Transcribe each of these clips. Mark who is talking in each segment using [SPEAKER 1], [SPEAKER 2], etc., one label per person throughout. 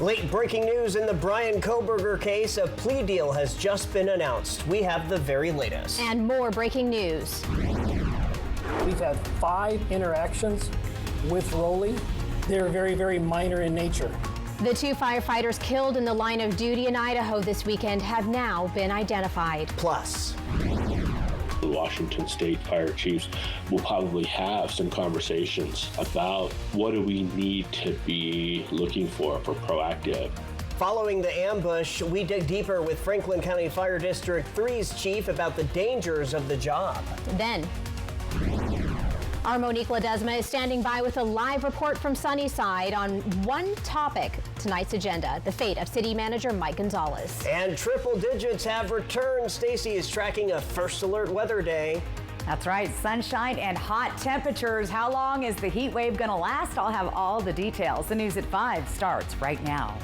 [SPEAKER 1] Late breaking news in the Bryan Kohberger case. A plea deal has just been announced. We have the very latest.
[SPEAKER 2] And more breaking news.
[SPEAKER 3] We've had 5 interactions with Roley. They're very, very minor in nature.
[SPEAKER 2] The 2 firefighters killed in the line of duty in Idaho this weekend have now been identified.
[SPEAKER 1] Plus,
[SPEAKER 4] the Washington State Fire Chiefs will probably have some conversations about what do we need to be looking for proactive.
[SPEAKER 1] Following the ambush, we dig deeper with Franklin County Fire District 3's chief about the dangers of the job.
[SPEAKER 2] Then, our Monique Ledesma is standing by with a live report from Sunnyside on one topic, tonight's agenda, the fate of City Manager Mike Gonzalez.
[SPEAKER 1] And triple digits have returned. Stacy is tracking a first alert weather day.
[SPEAKER 5] That's right, sunshine and hot temperatures. How long is the heat wave going to last? I'll have all the details. The news at 5 starts right now.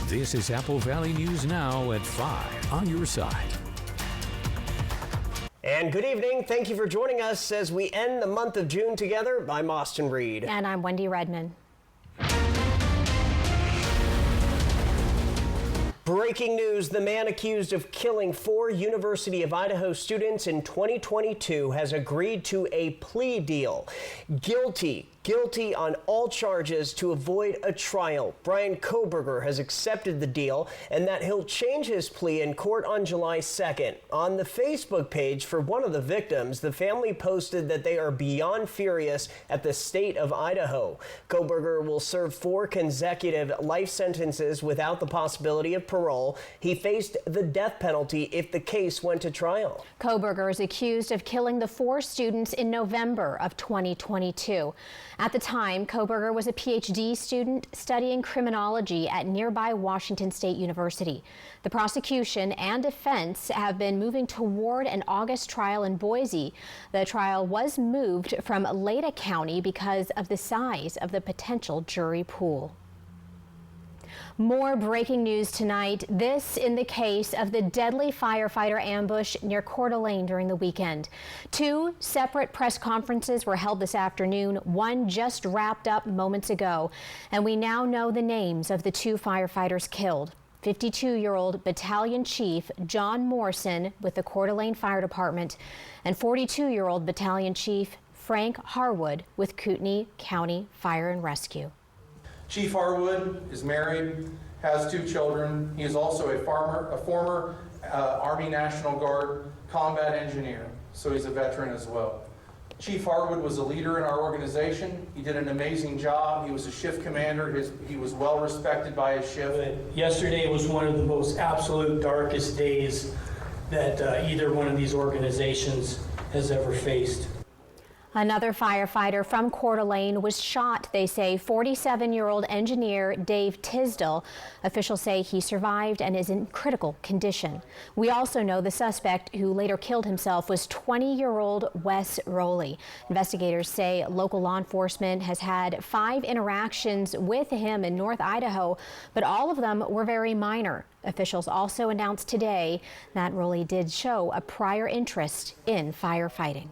[SPEAKER 6] This is Apple Valley News Now at 5 on your side.
[SPEAKER 1] And good evening. Thank you for joining us as we end the month of June together. I'm Austin Reed.
[SPEAKER 2] And I'm Wendy Redman.
[SPEAKER 1] Breaking news, the man accused of killing 4 University of Idaho students in 2022 has agreed to a plea deal. Guilty on all charges to avoid a trial. Bryan Kohberger has accepted the deal and that he'll change his plea in court on July 2nd. On the Facebook page for one of the victims, the family posted that they are beyond furious at the state of Idaho. Kohberger will serve 4 consecutive life sentences without the possibility of parole. He faced the death penalty if the case went to trial.
[SPEAKER 2] Kohberger is accused of killing the 4 students in November of 2022. At the time, Kohberger was a PhD student studying criminology at nearby Washington State University. The prosecution and defense have been moving toward an August trial in Boise. The trial was moved from Leda County because of the size of the potential jury pool. More breaking news tonight. This in the case of the deadly firefighter ambush near Coeur d'Alene during the weekend. 2 separate press conferences were held this afternoon. One just wrapped up moments ago. And we now know the names of the 2 firefighters killed. 52-year-old Battalion Chief John Morrison with the Coeur d'Alene Fire Department and 42-year-old Battalion Chief Frank Harwood with Kootenai County Fire and Rescue.
[SPEAKER 7] Chief Harwood is married, has 2 children. He is also a former Army National Guard combat engineer, so he's a veteran as well. Chief Harwood was a leader in our organization. He did an amazing job. He was a shift commander. He was well respected by his shift.
[SPEAKER 3] Yesterday was one of the most absolute darkest days that either one of these organizations has ever faced.
[SPEAKER 2] Another firefighter from Coeur d'Alene was shot, they say. 47-year-old engineer Dave Tisdall. Officials say he survived and is in critical condition. We also know the suspect who later killed himself was 20-year-old Wes Roley. Investigators say local law enforcement has had 5 interactions with him in North Idaho, but all of them were very minor. Officials also announced today that Roley did show a prior interest in firefighting.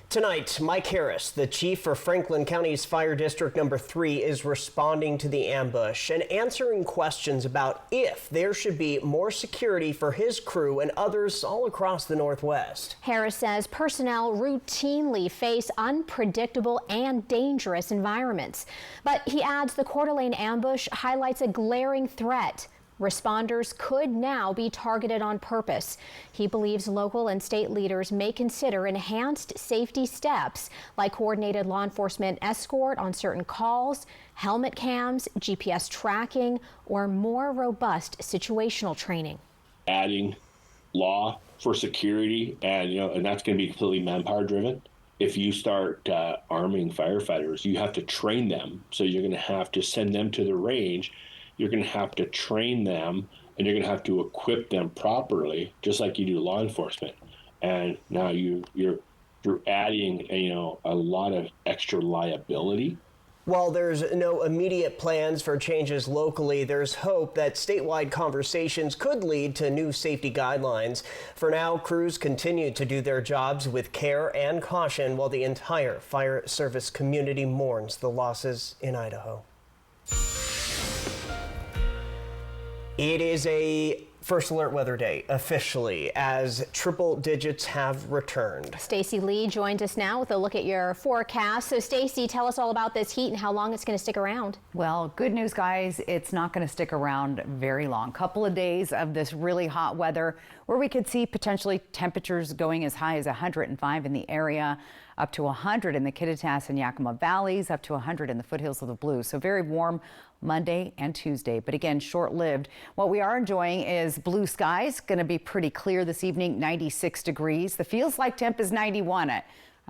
[SPEAKER 1] Tonight, Mike Harris, the chief for Franklin County's Fire District Number 3, is responding to the ambush and answering questions about if there should be more security for his crew and others all across the Northwest.
[SPEAKER 2] Harris says personnel routinely face unpredictable and dangerous environments. But he adds the Coeur d'Alene ambush highlights a glaring threat. Responders could now be targeted on purpose. He believes local and state leaders may consider enhanced safety steps like coordinated law enforcement escort on certain calls, helmet cams, GPS tracking, or more robust situational training.
[SPEAKER 4] Adding law for security, and that's going to be completely manpower driven. If you start arming firefighters, you have to train them. So you're going to have to send them to the range. You're going to have to train them, and you're going to have to equip them properly, just like you do law enforcement. And now you're adding a lot of extra liability
[SPEAKER 1] While there's no immediate plans for changes locally, there's hope that statewide conversations could lead to new safety guidelines. For now, crews continue to do their jobs with care and caution while the entire fire service community mourns the losses in Idaho. It is a First Alert Weather Day officially as triple digits have returned.
[SPEAKER 2] Stacy Lee joins us now with a look at your forecast. So Stacy, tell us all about this heat and how long it's going to stick around.
[SPEAKER 5] Well, good news, guys. It's not going to stick around very long. Couple of days of this really hot weather where we could see potentially temperatures going as high as 105 in the area, up to 100 in the Kittitas and Yakima valleys, up to 100 in the foothills of the Blues. So very warm Monday and Tuesday, but again, short-lived. What we are enjoying is blue skies. Going to be pretty clear this evening, 96 degrees. The feels like temp is 91.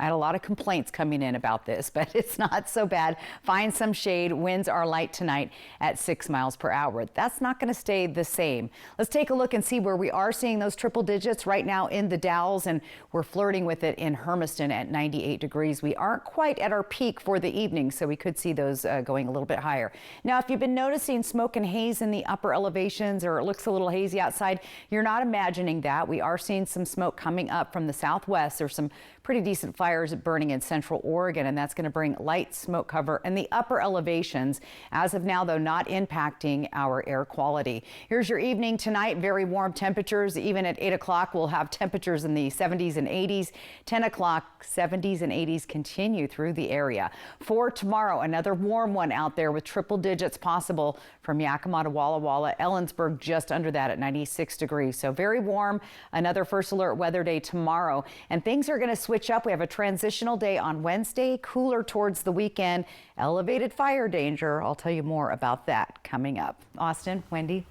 [SPEAKER 5] I had a lot of complaints coming in about this, but it's not so bad. Find some shade. Winds are light tonight at 6 miles per hour. That's not going to stay the same. Let's take a look and see where we are seeing those triple digits right now in the Dalles, and we're flirting with it in Hermiston at 98 degrees. We aren't quite at our peak for the evening, so we could see those going a little bit higher. Now, if you've been noticing smoke and haze in the upper elevations, or it looks a little hazy outside, you're not imagining that. We are seeing some smoke coming up from the southwest. There's some pretty decent fires burning in central Oregon, and that's going to bring light smoke cover in the upper elevations. As of now, though, not impacting our air quality. Here's your evening tonight. Very warm temperatures. Even at 8 o'clock, we'll have temperatures in the 70s and 80s. 10 o'clock, 70s and 80s continue through the area. For tomorrow, another warm one out there with triple digits possible from Yakima to Walla Walla. Ellensburg just under that at 96 degrees. So very warm. Another First Alert Weather Day tomorrow. And things are going to switch up. We have a transitional day on Wednesday, cooler towards the weekend, elevated fire danger. I'll tell you more about that coming up. Austin, Wendy.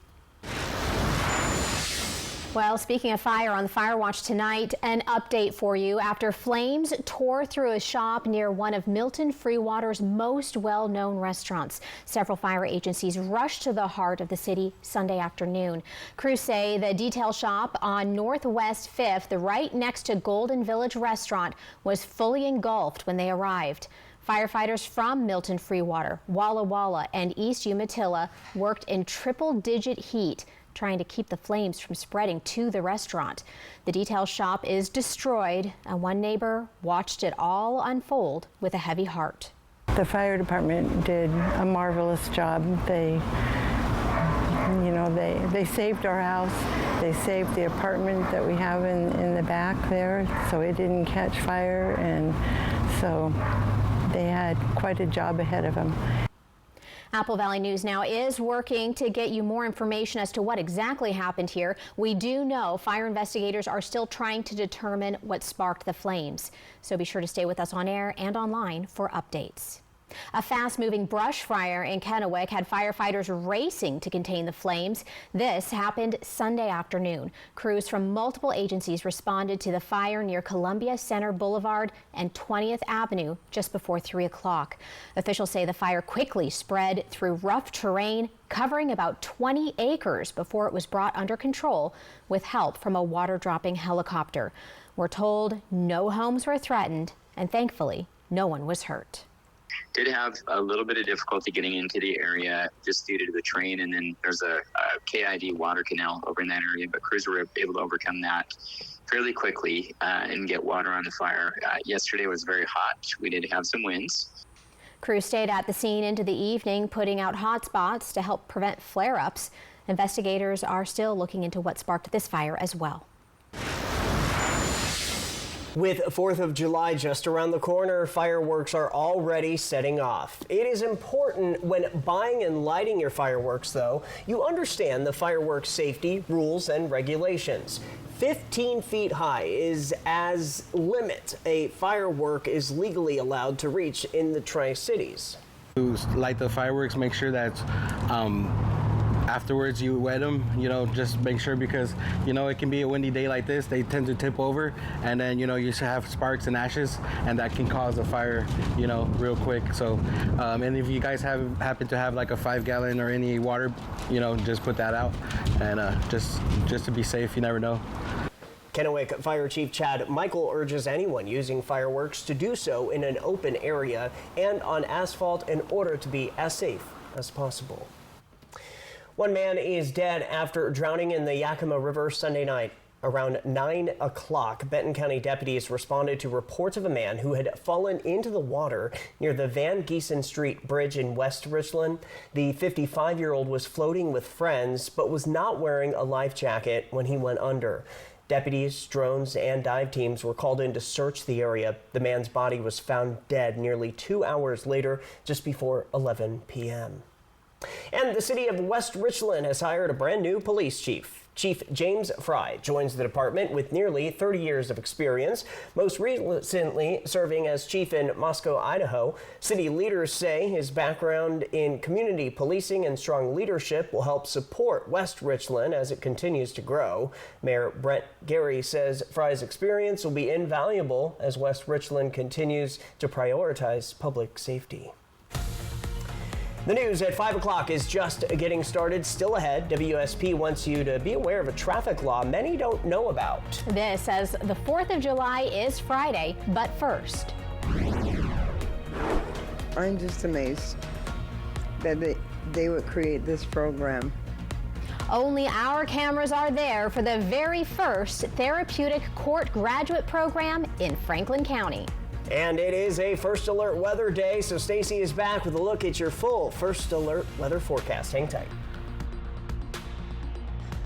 [SPEAKER 2] Well, speaking of fire, on the Fire Watch tonight, an update for you after flames tore through a shop near one of Milton Freewater's most well-known restaurants. Several fire agencies rushed to the heart of the city Sunday afternoon. Crews say the detail shop on Northwest 5th, right next to Golden Village Restaurant, was fully engulfed when they arrived. Firefighters from Milton Freewater, Walla Walla, and East Umatilla worked in triple-digit heat, trying to keep the flames from spreading to the restaurant. The detail shop is destroyed, and one neighbor watched it all unfold with a heavy heart.
[SPEAKER 8] The fire department did a marvelous job. They saved our house. They saved the apartment that we have in the back there, so it didn't catch fire, and so they had quite a job ahead of them.
[SPEAKER 2] Apple Valley News Now is working to get you more information as to what exactly happened here. We do know fire investigators are still trying to determine what sparked the flames. So be sure to stay with us on air and online for updates. A fast-moving brush fire in Kennewick had firefighters racing to contain the flames. This happened Sunday afternoon. Crews from multiple agencies responded to the fire near Columbia Center Boulevard and 20th Avenue just before 3 o'clock. Officials say the fire quickly spread through rough terrain, covering about 20 acres before it was brought under control with help from a water-dropping helicopter. We're told no homes were threatened, and thankfully, no one was hurt.
[SPEAKER 9] Did have a little bit of difficulty getting into the area just due to the terrain, and then there's a KID water canal over in that area, but crews were able to overcome that fairly quickly and get water on the fire. Yesterday was very hot. We did have some winds.
[SPEAKER 2] Crews stayed at the scene into the evening, putting out hot spots to help prevent flare-ups. Investigators are still looking into what sparked this fire as well.
[SPEAKER 1] With 4th of July just around the corner, fireworks are already setting off. It is important when buying and lighting your fireworks, though, you understand the fireworks safety rules and regulations. 15 feet high is as limit a firework is legally allowed to reach in the Tri-Cities.
[SPEAKER 10] To light the fireworks, make sure that afterwards you wet them, just make sure, because it can be a windy day like this, they tend to tip over, and then you should have sparks and ashes, and that can cause a fire real quick. So and if you guys happen to have like a 5-gallon or any water, just put that out, and just to be safe, you never know.
[SPEAKER 1] Kennewick Fire Chief Chad Michael urges anyone using fireworks to do so in an open area and on asphalt in order to be as safe as possible. One man is dead after drowning in the Yakima River Sunday night. Around 9 o'clock, Benton County deputies responded to reports of a man who had fallen into the water near the Van Giesen Street Bridge in West Richland. The 55-year-old was floating with friends, but was not wearing a life jacket when he went under. Deputies, drones, and dive teams were called in to search the area. The man's body was found dead nearly 2 hours later, just before 11 p.m. And the city of West Richland has hired a brand new police chief. Chief James Fry joins the department with nearly 30 years of experience, most recently serving as chief in Moscow, Idaho. City leaders say his background in community policing and strong leadership will help support West Richland as it continues to grow. Mayor Brent Gary says Fry's experience will be invaluable as West Richland continues to prioritize public safety. The news at 5 o'clock is just getting started. Still ahead, WSP wants you to be aware of a traffic law many don't know about.
[SPEAKER 2] This as the 4th of July is Friday, but first.
[SPEAKER 11] I'm just amazed that they would create this program.
[SPEAKER 2] Only our cameras are there for the very first therapeutic court graduate program in Franklin County.
[SPEAKER 1] And it is a First Alert weather day, so Stacy is back with a look at your full First Alert weather forecast. Hang tight.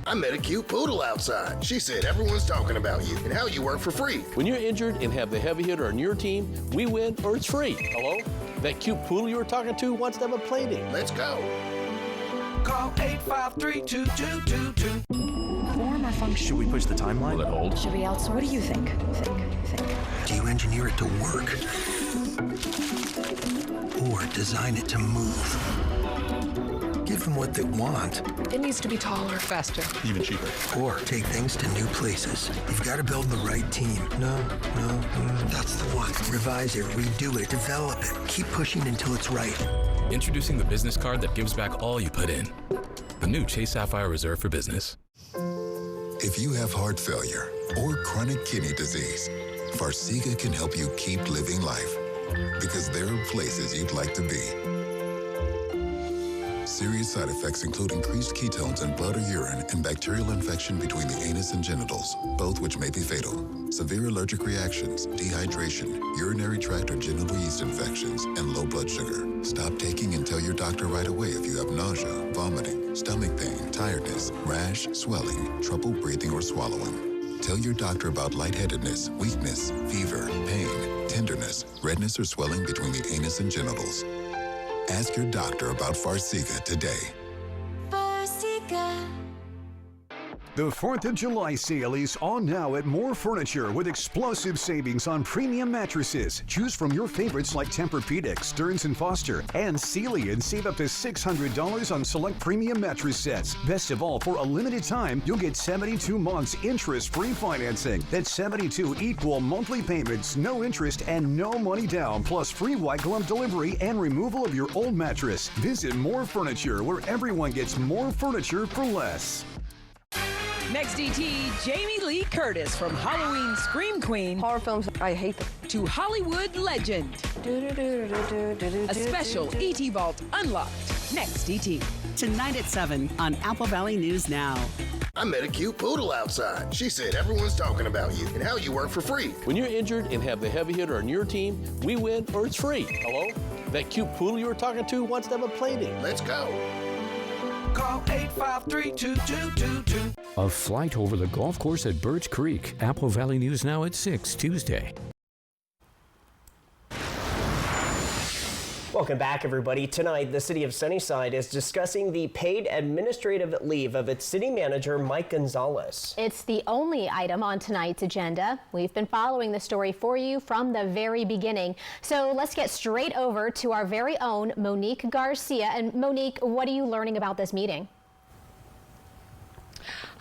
[SPEAKER 12] I met a cute poodle outside. She said everyone's talking about you and how you work for free.
[SPEAKER 13] When you're injured and have the heavy hitter on your team, we win or it's free. Hello? That cute poodle you were talking to wants to have a play date.
[SPEAKER 12] Let's go.
[SPEAKER 14] Call 853-2222.
[SPEAKER 15] Form or function? Should we push the timeline?
[SPEAKER 13] Will it hold?
[SPEAKER 15] Should we outsource? What do you think?
[SPEAKER 16] Do you engineer it to work? Or design it to move? Give them what they want.
[SPEAKER 15] It needs to be taller, faster,
[SPEAKER 16] even cheaper. Or take things to new places. You've got to build the right team. No, that's the one. Revise it, redo it, develop it. Keep pushing until it's right.
[SPEAKER 17] Introducing the business card that gives back all you put in. The new Chase Sapphire Reserve for Business.
[SPEAKER 18] If you have heart failure or chronic kidney disease, Farxiga can help you keep living life, because there are places you'd like to be. Serious side effects include increased ketones in blood or urine and bacterial infection between the anus and genitals, both which may be fatal. Severe allergic reactions, dehydration, urinary tract or genital yeast infections, and low blood sugar. Stop taking and tell your doctor right away if you have nausea, vomiting, stomach pain, tiredness, rash, swelling, trouble breathing or swallowing. Tell your doctor about lightheadedness, weakness, fever, pain, tenderness, redness or swelling between the anus and genitals. Ask your doctor about Farxiga today. Farxiga.
[SPEAKER 19] The 4th of July sale is on now at More Furniture with explosive savings on premium mattresses. Choose from your favorites like Tempur-Pedic, Stearns & Foster, and Sealy and save up to $600 on select premium mattress sets. Best of all, for a limited time, you'll get 72 months interest-free financing. That's 72 equal monthly payments, no interest and no money down, plus free white glove delivery and removal of your old mattress. Visit More Furniture, where everyone gets more furniture for less.
[SPEAKER 20] Next ET, Jamie Lee Curtis from Halloween Scream Queen.
[SPEAKER 11] Horror films, I hate them.
[SPEAKER 20] To Hollywood legend. A special ET Vault Unlocked. Next ET.
[SPEAKER 21] Tonight at 7 on Apple Valley News Now.
[SPEAKER 12] I met a cute poodle outside. She said everyone's talking about you and how you work for free.
[SPEAKER 13] When you're injured and have the heavy hitter on your team, we win or it's free. Hello? That cute poodle you were talking to wants to have a play date.
[SPEAKER 12] Let's go.
[SPEAKER 14] Call 853-2222.
[SPEAKER 6] A flight over the golf course at Birch Creek. Apple Valley News Now at 6 Tuesday.
[SPEAKER 1] Welcome back, everybody. Tonight, the city of Sunnyside is discussing the paid administrative leave of its city manager, Mike Gonzalez.
[SPEAKER 2] It's the only item on tonight's agenda. We've been following the story for you from the very beginning. So let's get straight over to our very own Monique Garcia. And Monique, what are you learning about this meeting?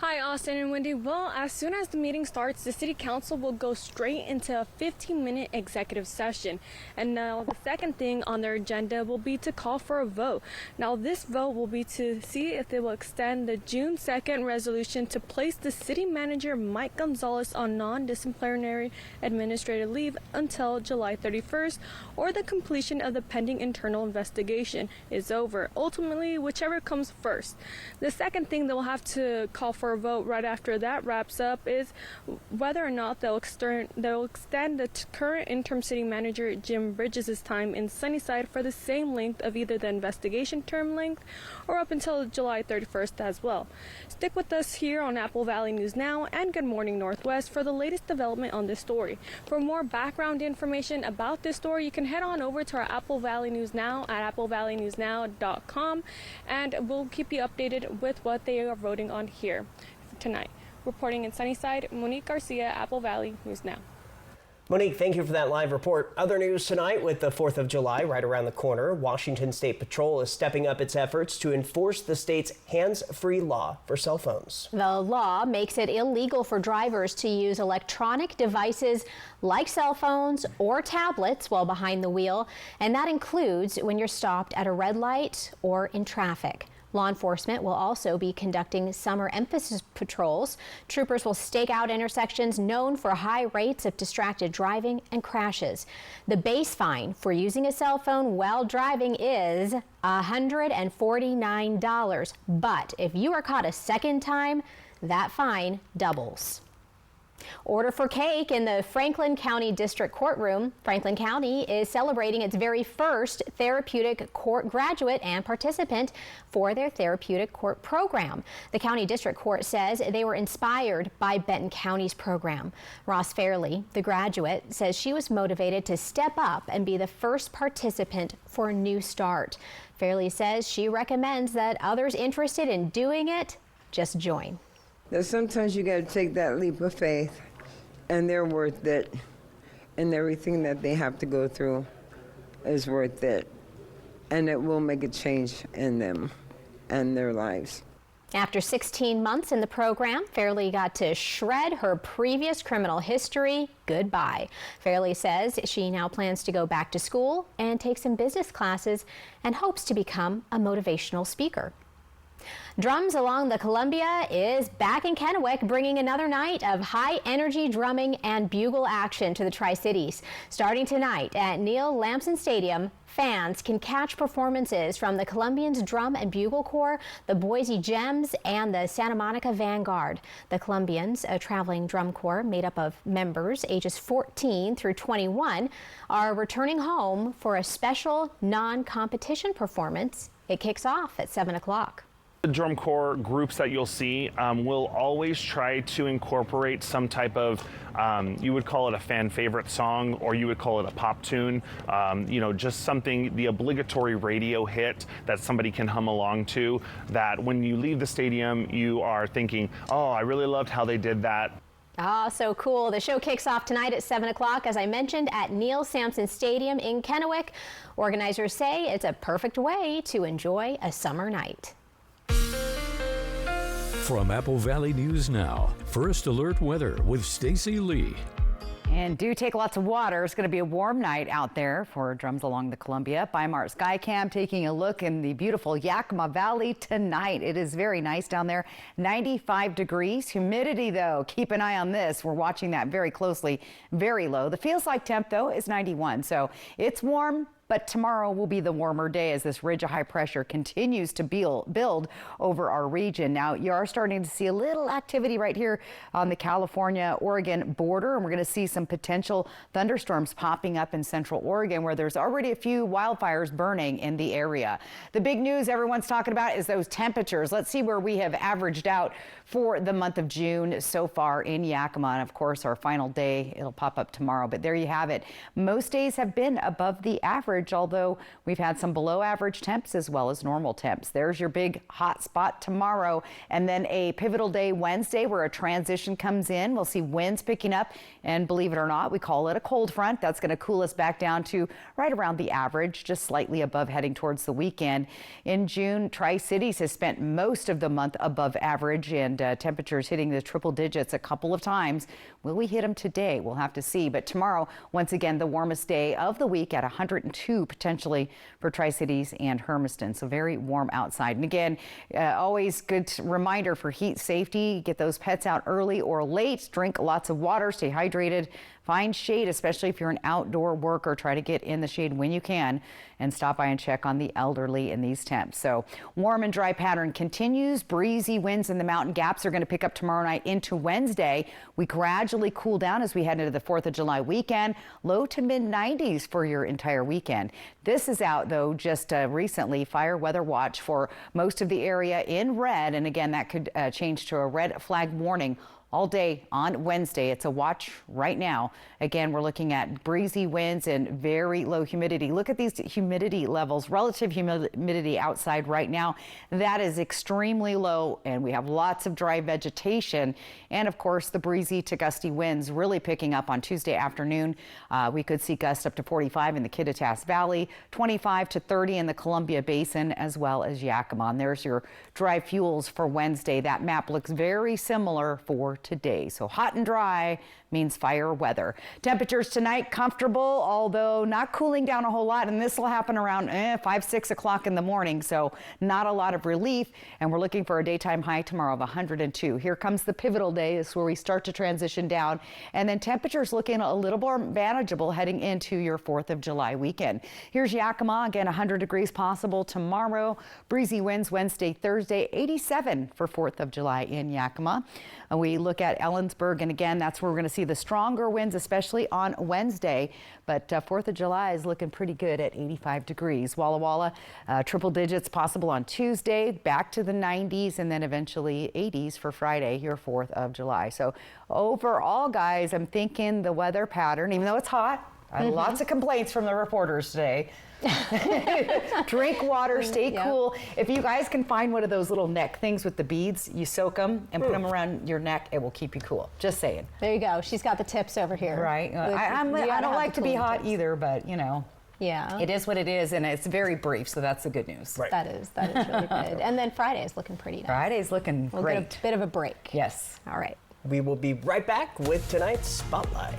[SPEAKER 7] Hi, Austin and Wendy. Well, as soon as the meeting starts, the City Council will go straight into a 15-minute executive session. And now the second thing on their agenda will be to call for a vote. Now, this vote will be to see if they will extend the June 2nd resolution to place the City Manager Mike Gonzalez on non-disciplinary administrative leave until July 31st, or the completion of the pending internal investigation is over. Ultimately, whichever comes first. The second thing they'll have to call for a vote right after that wraps up is whether or not they'll extend the current interim city manager Jim Bridges' time in Sunnyside for the same length of either the investigation term length or up until July 31st as well. Stick with us here on Apple Valley News Now and Good Morning Northwest for the latest development on this story. For more background information about this story, you can head on over to our Apple Valley News Now at applevalleynewsnow.com, and we'll keep you updated with what they are voting on here tonight. Reporting in Sunnyside, Monique Garcia, Apple Valley News Now.
[SPEAKER 1] Monique, thank you for that live report. Other news tonight with the 4th of July right around the corner. Washington State Patrol is stepping up its efforts to enforce the state's hands-free law for cell phones.
[SPEAKER 2] The law makes it illegal for drivers to use electronic devices like cell phones or tablets while behind the wheel, and that includes when you're stopped at a red light or in traffic. Law enforcement will also be conducting summer emphasis patrols. Troopers will stake out intersections known for high rates of distracted driving and crashes. The base fine for using a cell phone while driving is $149. But if you are caught a second time, that fine doubles. Order for cake in the Franklin County District Courtroom. Franklin County is celebrating its very first therapeutic court graduate and participant for their therapeutic court program. The County District Court says they were inspired by Benton County's program. Ross Fairley, the graduate, says she was motivated to step up and be the first participant for a new start. Fairley says she recommends that others interested in doing it just join.
[SPEAKER 11] That sometimes you got to take that leap of faith, and they're worth it, and everything that they have to go through is worth it, and it will make a change in them and their lives.
[SPEAKER 2] After 16 months in the program, Fairley got to shred her previous criminal history goodbye. Fairley says she now plans to go back to school and take some business classes and hopes to become a motivational speaker. Drums Along the Columbia is back in Kennewick, bringing another night of high-energy drumming and bugle action to the Tri-Cities. Starting tonight at Neil Lamson Stadium, fans can catch performances from the Columbians Drum and Bugle Corps, the Boise Gems, and the Santa Monica Vanguard. The Columbians, a traveling drum corps made up of members ages 14 through 21, are returning home for a special non-competition performance. It kicks off at 7 o'clock.
[SPEAKER 22] The drum corps groups that you'll see will always try to incorporate some type of, you would call it a fan favorite song, or you would call it a pop tune, just something, the obligatory radio hit that somebody can hum along to, that when you leave the stadium, you are thinking, oh, I really loved how they did that.
[SPEAKER 2] Oh, so cool. The show kicks off tonight at 7 o'clock, as I mentioned, at Neil Sampson Stadium in Kennewick. Organizers say it's a perfect way to enjoy a summer night.
[SPEAKER 6] From Apple Valley News Now, First Alert Weather with Stacy Lee.
[SPEAKER 5] And do take lots of water. It's going to be a warm night out there for Drums Along the Columbia. Bi-Mart Skycam taking a look in the beautiful Yakima Valley tonight. It is very nice down there. 95 degrees. Humidity, though, keep an eye on this. We're watching that very closely. Very low. The feels like temp, though, is 91. So it's warm. But tomorrow will be the warmer day as this ridge of high pressure continues to build over our region. Now, you are starting to see a little activity right here on the California-Oregon border, and we're going to see some potential thunderstorms popping up in central Oregon, where there's already a few wildfires burning in the area. The big news everyone's talking about is those temperatures. Let's see where we have averaged out for the month of June so far in Yakima. And of course, our final day, it'll pop up tomorrow. But there you have it. Most days have been above the average average, although we've had some below average temps as well as normal temps. There's your big hot spot tomorrow, and then a pivotal day Wednesday where a transition comes in. We'll see winds picking up, and believe it or not, we call it a cold front. That's going to cool us back down to right around the average, just slightly above heading towards the weekend. In June, Tri-Cities has spent most of the month above average, and temperatures hitting the triple digits a couple of times. Will we hit them today? We'll have to see. But tomorrow, once again, the warmest day of the week at 102 potentially for Tri-Cities and Hermiston. So very warm outside. And again, always good reminder for heat safety. Get those pets out early or late. Drink lots of water. Stay hydrated. Find shade, especially if you're an outdoor worker. Try to get in the shade when you can, and stop by and check on the elderly in these temps. So warm and dry pattern continues. Breezy winds in the mountain gaps are going to pick up tomorrow night into Wednesday. We gradually cool down as we head into the 4th of July weekend. Low to mid 90s for your entire weekend. This is out, though, just recently. Fire weather watch for most of the area in red. And again, that could change to a red flag warning all day on Wednesday. It's a watch right now. Again, we're looking at breezy winds and very low humidity. Look at these humidity levels, relative humidity outside right now. That is extremely low, and we have lots of dry vegetation. And of course, the breezy to gusty winds really picking up on Tuesday afternoon. We could see gusts up to 45 in the Kittitas Valley, 25 to 30 in the Columbia Basin, as well as Yakima. And there's your dry fuels for Wednesday. That map looks very similar for today. So hot and dry means fire weather. Temperatures tonight comfortable, although not cooling down a whole lot, and this will happen around 5, 6 o'clock in the morning, so not a lot of relief. And we're looking for a daytime high tomorrow of 102. Here comes the pivotal day. This is where we start to transition down, and then temperatures looking a little more manageable heading into your 4th of July weekend. Here's Yakima, again 100 degrees possible tomorrow. Breezy winds Wednesday, Thursday, 87 for 4th of July in Yakima. We look at Ellensburg, and again, that's where we're going to see the stronger winds, especially on Wednesday. But 4th of July is looking pretty good at 85 degrees. Walla Walla, triple digits possible on Tuesday, back to the 90s, and then eventually 80s for Friday, your 4th of July. So overall, guys, I'm thinking the weather pattern, even though it's hot, I had lots of complaints from the reporters today. Drink water, stay cool. If you guys can find one of those little neck things with the beads, you soak them and put them around your neck, it will keep you cool. Just saying.
[SPEAKER 2] There you go. She's got the tips over here.
[SPEAKER 5] Right. I don't like to be hot either, but you know.
[SPEAKER 2] Yeah.
[SPEAKER 5] It is what it is, and it's very brief, so that's the good news.
[SPEAKER 2] Right. That is really good. And then Friday's looking pretty nice.
[SPEAKER 5] Friday's looking
[SPEAKER 2] we'll
[SPEAKER 5] great.
[SPEAKER 2] Get a bit of a break.
[SPEAKER 5] Yes.
[SPEAKER 2] All right.
[SPEAKER 1] We will be right back with tonight's Spotlight.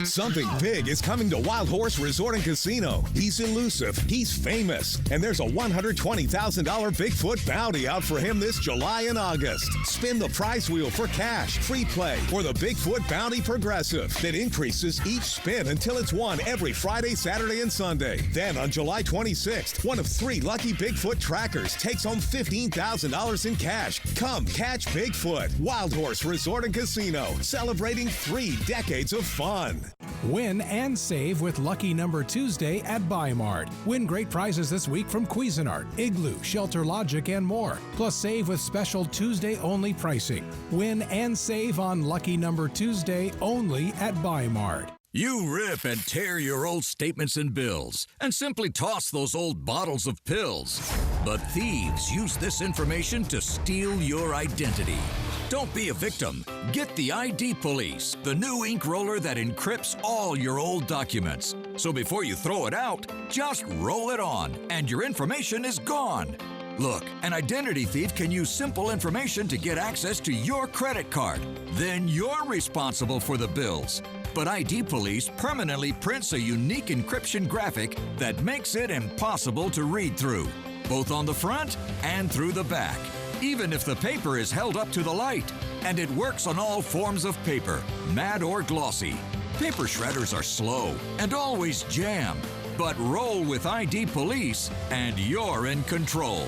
[SPEAKER 3] Something big is coming to Wild Horse Resort and Casino. He's elusive, he's famous, and there's a $120,000 Bigfoot bounty out for him this July and August. Spin the prize wheel for cash, free play, or the Bigfoot Bounty Progressive that increases each spin until it's won every Friday, Saturday, and Sunday. Then on July 26th, one of 3 lucky Bigfoot trackers takes home $15,000 in cash. Come catch Bigfoot. Wild Horse Resort and Casino, celebrating 3 decades of fun.
[SPEAKER 4] Win and save with Lucky Number Tuesday at Buy Mart. Win great prizes this week from Cuisinart, Igloo, Shelter Logic, and more. Plus save with special Tuesday-only pricing. Win and save on Lucky Number Tuesday only at Buy Mart.
[SPEAKER 23] You rip and tear your old statements and bills and simply toss those old bottles of pills. But thieves use this information to steal your identity. Don't be a victim. Get the ID Police, the new ink roller that encrypts all your old documents. So before you throw it out, just roll it on and your information is gone. Look, an identity thief can use simple information to get access to your credit card. Then you're responsible for the bills. But ID Police permanently prints a unique encryption graphic that makes it impossible to read through, both on the front and through the back, even if the paper is held up to the light. And it works on all forms of paper, matte or glossy. Paper shredders are slow and always jam, but roll with ID Police and you're in control.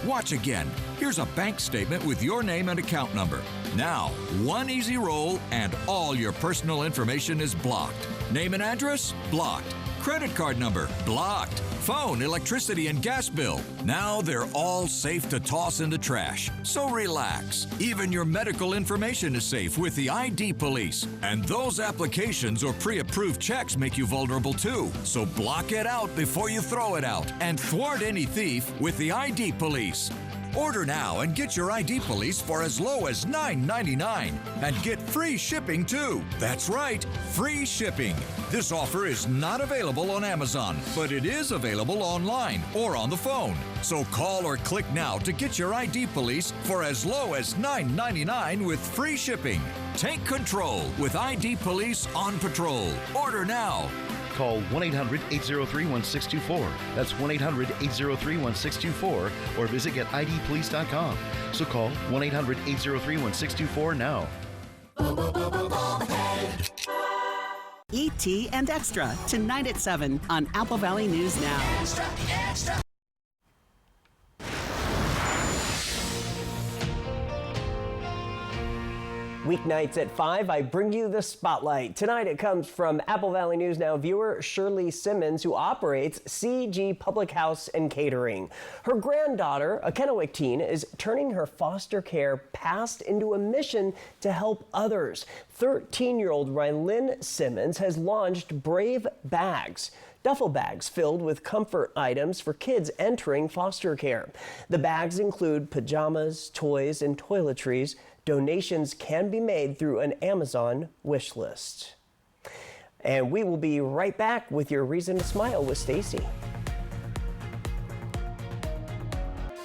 [SPEAKER 23] Watch again. Here's a bank statement with your name and account number. Now, one easy roll and all your personal information is blocked. Name and address? Blocked. Credit card number? Blocked. Phone, electricity, and gas bill? Now they're all safe to toss in the trash. So relax. Even your medical information is safe with the ID Police. And those applications or pre-approved checks make you vulnerable too. So block it out before you throw it out. And thwart any thief with the ID Police. Order now and get your ID Police for as low as $9.99 and get free shipping too. That's right, free shipping. This offer is not available on Amazon, but it is available online or on the phone. So call or click now to get your ID Police for as low as $9.99 with free shipping. Take control with ID Police on patrol. Order now.
[SPEAKER 8] Call 1-800-803-1624. That's 1-800-803-1624 or visit getidpolice.com. So call 1-800-803-1624 now.
[SPEAKER 21] E.T. and Extra, tonight at 7 on Apple Valley News Now.
[SPEAKER 14] Extra, extra.
[SPEAKER 1] Weeknights at 5, I bring you the spotlight. Tonight it comes from Apple Valley News Now viewer Shirley Simmons, who operates CG Public House and Catering. Her granddaughter, a Kennewick teen, is turning her foster care past into a mission to help others. 13-year-old Rylin Simmons has launched Brave Bags, duffel bags filled with comfort items for kids entering foster care. The bags include pajamas, toys, and toiletries. Donations can be made through an Amazon wish list. And we will be right back with your Reason to Smile with Stacy.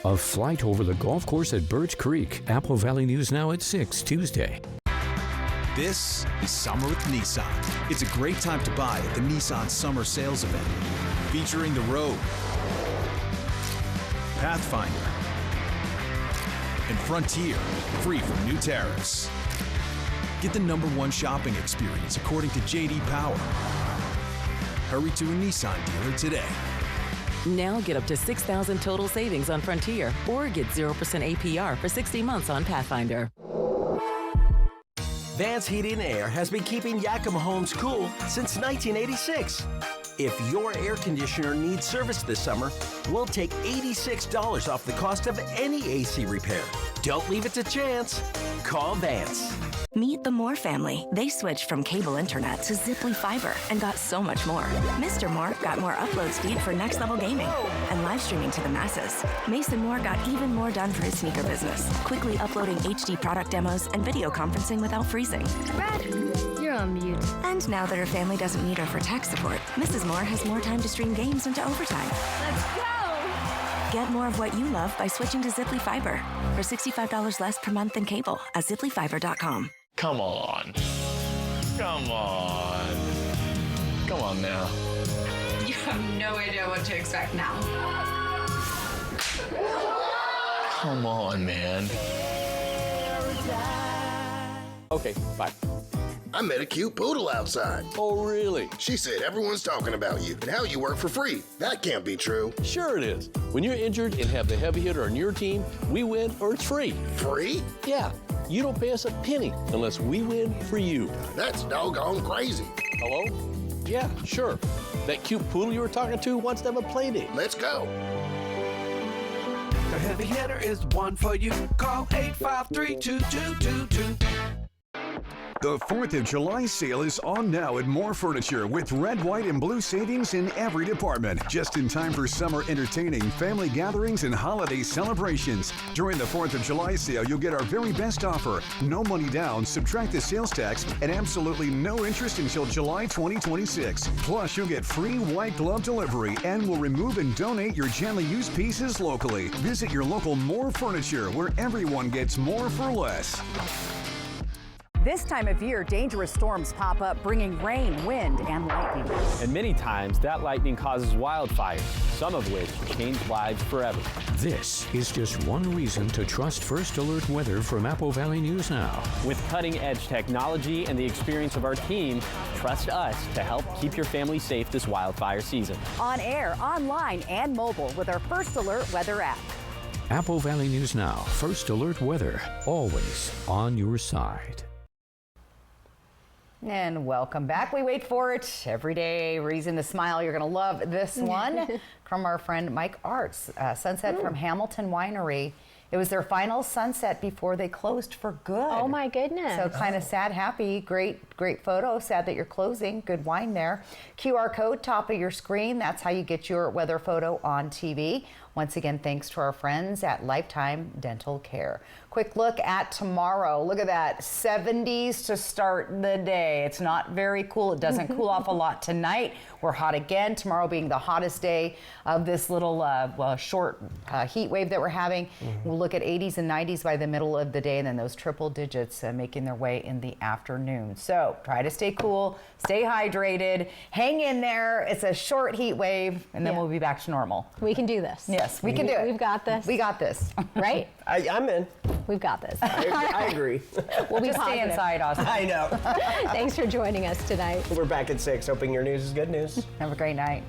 [SPEAKER 6] A flight over the golf course at Birch Creek. Apple Valley News Now at 6 Tuesday.
[SPEAKER 15] This is Summer with Nissan. It's a great time to buy at the Nissan Summer Sales Event, featuring the Rogue, Pathfinder, and Frontier, free from new tariffs. Get the #1 shopping experience according to J.D. Power. Hurry to a Nissan dealer today.
[SPEAKER 9] Now get up to $6,000 total savings on Frontier or get 0% APR for 60 months on Pathfinder.
[SPEAKER 10] Vance Heating and Air has been keeping Yakima homes cool since 1986. If your air conditioner needs service this summer, we'll take $86 off the cost of any AC repair. Don't leave it to chance. Call Vance.
[SPEAKER 24] Meet the Moore family. They switched from cable internet to Ziply Fiber and got so much more. Mr. Moore got more upload speed for next level gaming and live streaming to the masses. Mason Moore got even more done for his sneaker business, quickly uploading HD product demos and video conferencing without freezing.
[SPEAKER 25] Brad, you're on mute.
[SPEAKER 24] And now that her family doesn't need her for tech support, Mrs. Moore has more time to stream games into overtime.
[SPEAKER 25] Let's go!
[SPEAKER 24] Get more of what you love by switching to Ziply Fiber for $65 less per month than cable at ziplyfiber.com.
[SPEAKER 26] Come on. Come on. Come on now.
[SPEAKER 27] You have no idea what to expect now.
[SPEAKER 26] Come on, man.
[SPEAKER 12] Okay, bye. I met a cute poodle outside.
[SPEAKER 13] Oh, really?
[SPEAKER 12] She said everyone's talking about you and how you work for free. That can't be true.
[SPEAKER 13] Sure it is. When you're injured and have the heavy hitter on your team, we win or it's free.
[SPEAKER 12] Free?
[SPEAKER 13] Yeah. You don't pay us a penny unless we win for you.
[SPEAKER 12] That's doggone crazy.
[SPEAKER 13] Hello? Yeah, sure. That cute poodle you were talking to wants to have a play date.
[SPEAKER 12] Let's go.
[SPEAKER 14] The heavy hitter is one for you. Call 853-2222.
[SPEAKER 19] The 4th of July sale is on now at Moore Furniture with red, white, and blue savings in every department. Just in time for summer entertaining, family gatherings, and holiday celebrations. During the 4th of July sale, you'll get our very best offer. No money down, subtract the sales tax, and absolutely no interest until July 2026. Plus, you'll get free white glove delivery and will remove and donate your gently used pieces locally. Visit your local Moore Furniture where everyone gets more for less.
[SPEAKER 5] This time of year, dangerous storms pop up, bringing rain, wind, and lightning.
[SPEAKER 28] And many times, that lightning causes wildfires, some of which change lives forever.
[SPEAKER 6] This is just one reason to trust First Alert Weather from Apple Valley News Now.
[SPEAKER 28] With cutting-edge technology and the experience of our team, trust us to help keep your family safe this wildfire season.
[SPEAKER 5] On air, online, and mobile with our First Alert Weather app.
[SPEAKER 6] Apple Valley News Now, First Alert Weather, always on your side.
[SPEAKER 5] And welcome back. We wait for it every day. Reason to smile. You're going to love this one from our friend Mike Arts. Sunset from Hamilton Winery. It was their final sunset before they closed for good.
[SPEAKER 2] Oh my goodness.
[SPEAKER 5] So kind of sad, happy, great photo. Sad that you're closing. Good wine there. QR code, top of your screen. That's how you get your weather photo on TV. Once again, thanks to our friends at Lifetime Dental Care. Quick look at tomorrow. Look at that, 70s to start the day. It's not very cool. It doesn't cool off a lot tonight. We're hot again. Tomorrow being the hottest day of this little short heat wave that we're having. We'll look at 80s and 90s by the middle of the day, and then those triple digits making their way in the afternoon. So try to stay cool, stay hydrated, hang in there. It's a short heat wave, and then we'll be back to normal.
[SPEAKER 2] We can do this.
[SPEAKER 5] Yes, we can do it.
[SPEAKER 2] We've got this.
[SPEAKER 5] We got this.
[SPEAKER 2] Right?
[SPEAKER 1] I'm in.
[SPEAKER 2] We've got this.
[SPEAKER 1] I agree.
[SPEAKER 2] We'll be
[SPEAKER 5] Just stay
[SPEAKER 2] positive.
[SPEAKER 5] inside, Austin.
[SPEAKER 1] I know.
[SPEAKER 2] Thanks for joining us tonight.
[SPEAKER 1] We're back at 6, hoping your news is good news.
[SPEAKER 5] Have a great night.